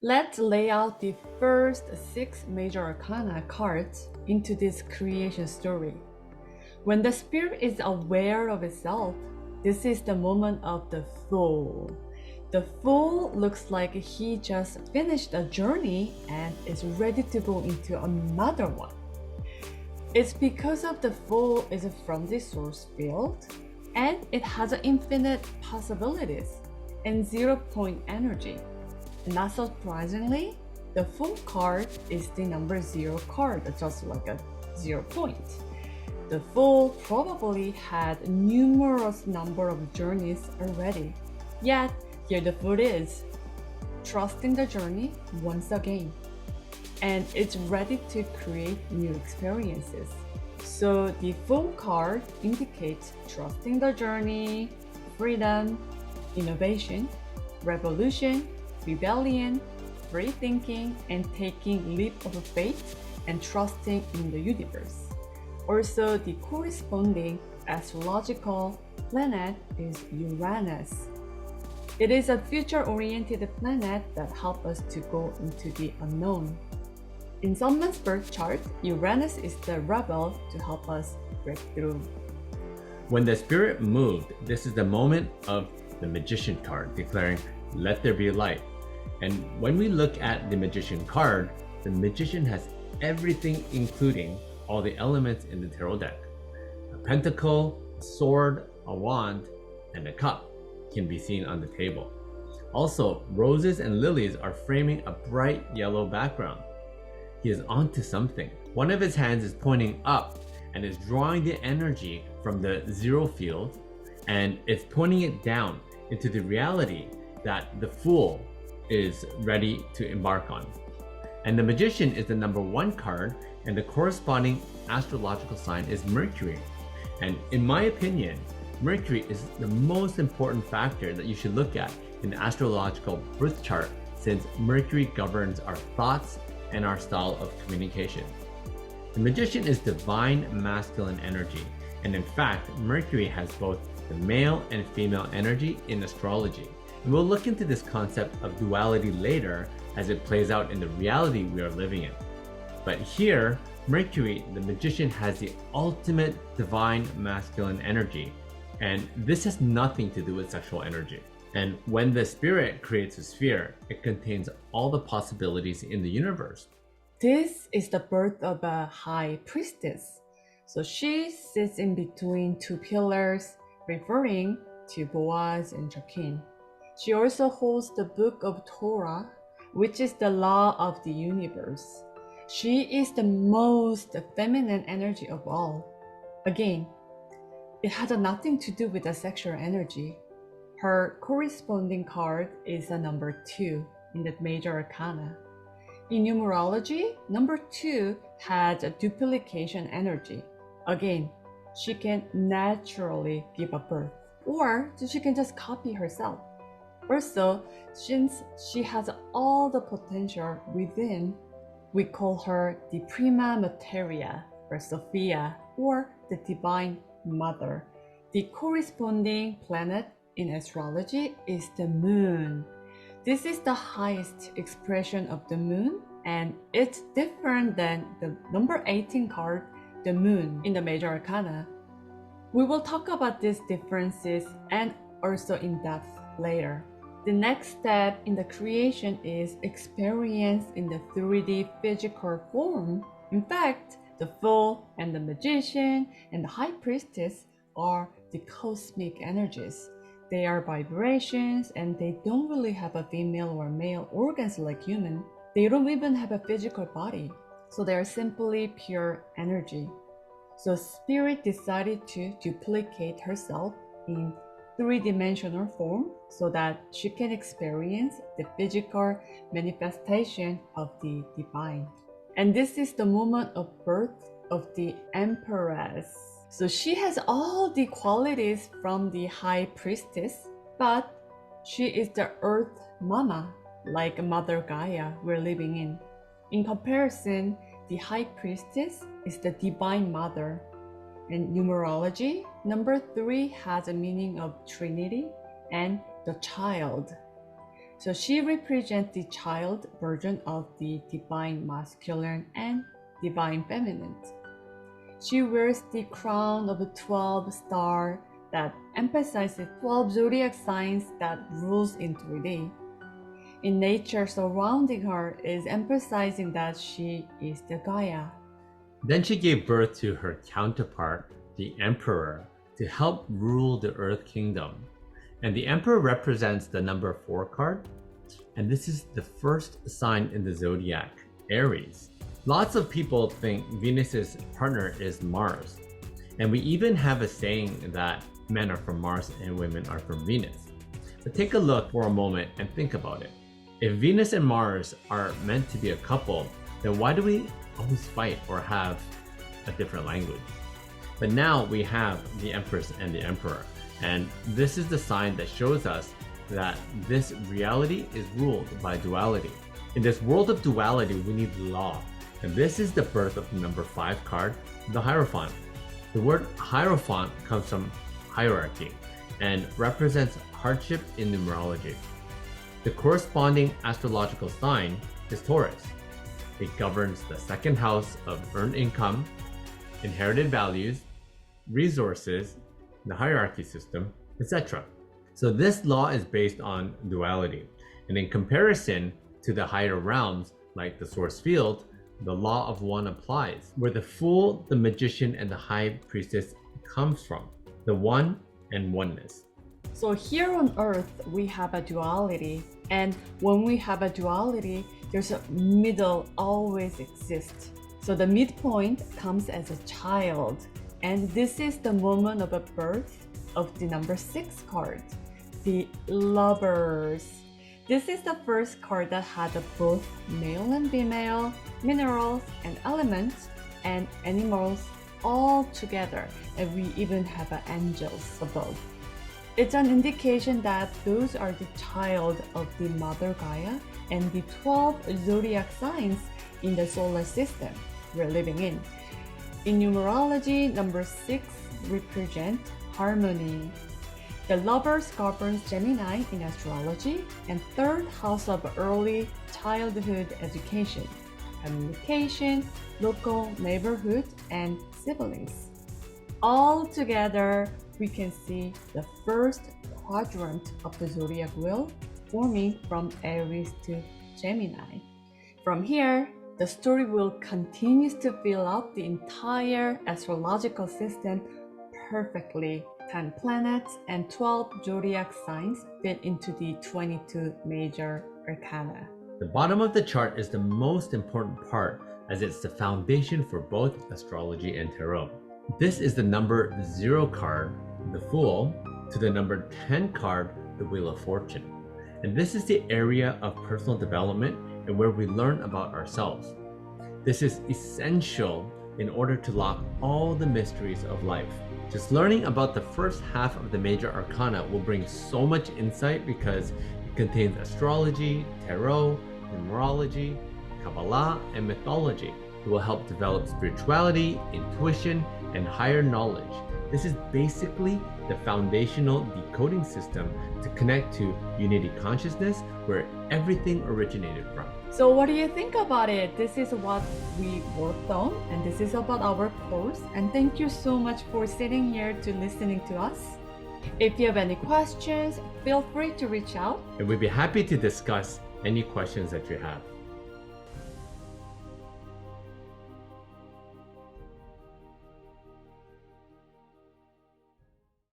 Let's lay out the first six major arcana cards into this creation story. When the spirit is aware of itself, this is the moment of the Fool. The Fool looks like he just finished a journey and is ready to go into another one. It's because of the Fool is from the source field and it has infinite possibilities and 0 point energy. Not surprisingly, the Fool card is the number 0 card, just like a 0 point. The Fool probably had numerous number of journeys already. Yet, here the Fool is, trusting the journey once again. And it's ready to create new experiences. So the Fool card indicates trusting the journey, freedom, innovation, revolution, rebellion, free thinking, and taking leap of faith and trusting in the universe. Also, the corresponding astrological planet is Uranus. It is a future-oriented planet that helps us to go into the unknown. In someone's birth chart, Uranus is the rebel to help us break through. When the spirit moved, this is the moment of the Magician card, declaring, "Let there be light." And when we look at the Magician card, the Magician has everything, including all the elements in the tarot deck. A pentacle, a sword, a wand, and a cup can be seen on the table. Also, roses and lilies are framing a bright yellow background. He is onto something. One of his hands is pointing up and is drawing the energy from the zero field, and it's pointing it down into the reality that the Fool is ready to embark on. And the Magician is the number 1 card, and the corresponding astrological sign is Mercury. And in my opinion, Mercury is the most important factor that you should look at in the astrological birth chart, since Mercury governs our thoughts and our style of communication. The Magician is divine masculine energy, and in fact, Mercury has both the male and female energy in astrology. And we'll look into this concept of duality later as it plays out in the reality we are living in. But here, Mercury, the Magician, has the ultimate divine masculine energy, and this has nothing to do with sexual energy. And when the spirit creates a sphere, it contains all the possibilities in the universe. This is the birth of a High Priestess. So she sits in between two pillars, referring to Boaz and Jachin. She also holds the Book of Torah, which is the law of the universe. She is the most feminine energy of all. Again, it has nothing to do with the sexual energy. Her corresponding card is a number 2 in the major arcana. In numerology, number 2 has a duplication energy. Again, she can naturally give a birth, or she can just copy herself. Also, since she has all the potential within, we call her the prima materia, or Sophia, or the divine mother. The corresponding planet in astrology is the moon. This is the highest expression of the moon, and it's different than the number 18 card, the moon, in the major arcana. We will talk about these differences and also in depth later. The next step in the creation is experience in the 3D physical form. In fact, the Fool and the Magician and the High Priestess are the cosmic energies. They are vibrations and they don't really have a female or male organs like human. They don't even have a physical body. So they are simply pure energy. So Spirit decided to duplicate herself in 3-dimensional form so that she can experience the physical manifestation of the divine. And this is the moment of birth of the Empress. So she has all the qualities from the High Priestess, but she is the Earth Mama, like Mother Gaia we're living in. In comparison, the High Priestess is the Divine Mother. In numerology, number 3 has a meaning of Trinity and the child. So she represents the child version of the divine masculine and divine feminine. She wears the crown of a 12 star that emphasizes 12 zodiac signs that rules in 3D. In nature surrounding her is emphasizing that she is the Gaia. Then she gave birth to her counterpart, the Emperor, to help rule the Earth Kingdom. And the Emperor represents the number 4 card, and this is the first sign in the zodiac, Aries. Lots of people think Venus's partner is Mars, and we even have a saying that men are from Mars and women are from Venus. But take a look for a moment and think about it. If Venus and Mars are meant to be a couple, then why do we always fight or have a different language? But now we have the Empress and the Emperor, and this is the sign that shows us that this reality is ruled by duality. In this world of duality, we need law, and this is the birth of the number 5 card, the Hierophant. The word Hierophant comes from hierarchy and represents hardship in numerology. The corresponding astrological sign is Taurus. It governs the second house of earned income, inherited values, resources, the hierarchy system, etc. So this law is based on duality, and in comparison to the higher realms like the source field, the law of one applies, where the Fool, the Magician, and the High Priestess comes from, the one and oneness. So here on Earth, we have a duality, and when we have a duality, there's a middle always exists. So the midpoint comes as a child, and this is the moment of a birth of the number 6 card, the Lovers. This is the first card that had both male and female, minerals and elements, and animals all together, and we even have angels above. It's an indication that those are the child of the Mother Gaia and the 12 zodiac signs in the solar system we're living in. In numerology, number 6 represents harmony. The Lovers governs Gemini in astrology and 3rd house of early childhood education, communication, local neighborhood, and siblings. All together, we can see the first quadrant of the zodiac wheel forming from Aries to Gemini. From here, the story will continue to fill out the entire astrological system perfectly. 10 planets and 12 zodiac signs fit into the 22 major arcana. The bottom of the chart is the most important part as it's the foundation for both astrology and tarot. This is the number 0 card, the Fool, to the number 10 card, the Wheel of Fortune. And this is the area of personal development and where we learn about ourselves. This is essential in order to lock all the mysteries of life. Just learning about the first half of the major arcana will bring so much insight because it contains astrology, tarot, numerology, Kabbalah, and mythology. It will help develop spirituality, intuition, and higher knowledge. This is basically the foundational decoding system to connect to unity consciousness, where everything originated from. So what do you think about it? This is what we worked on, and this is about our course. And thank you so much for sitting here to listening to us. If you have any questions, feel free to reach out. And we'd be happy to discuss any questions that you have.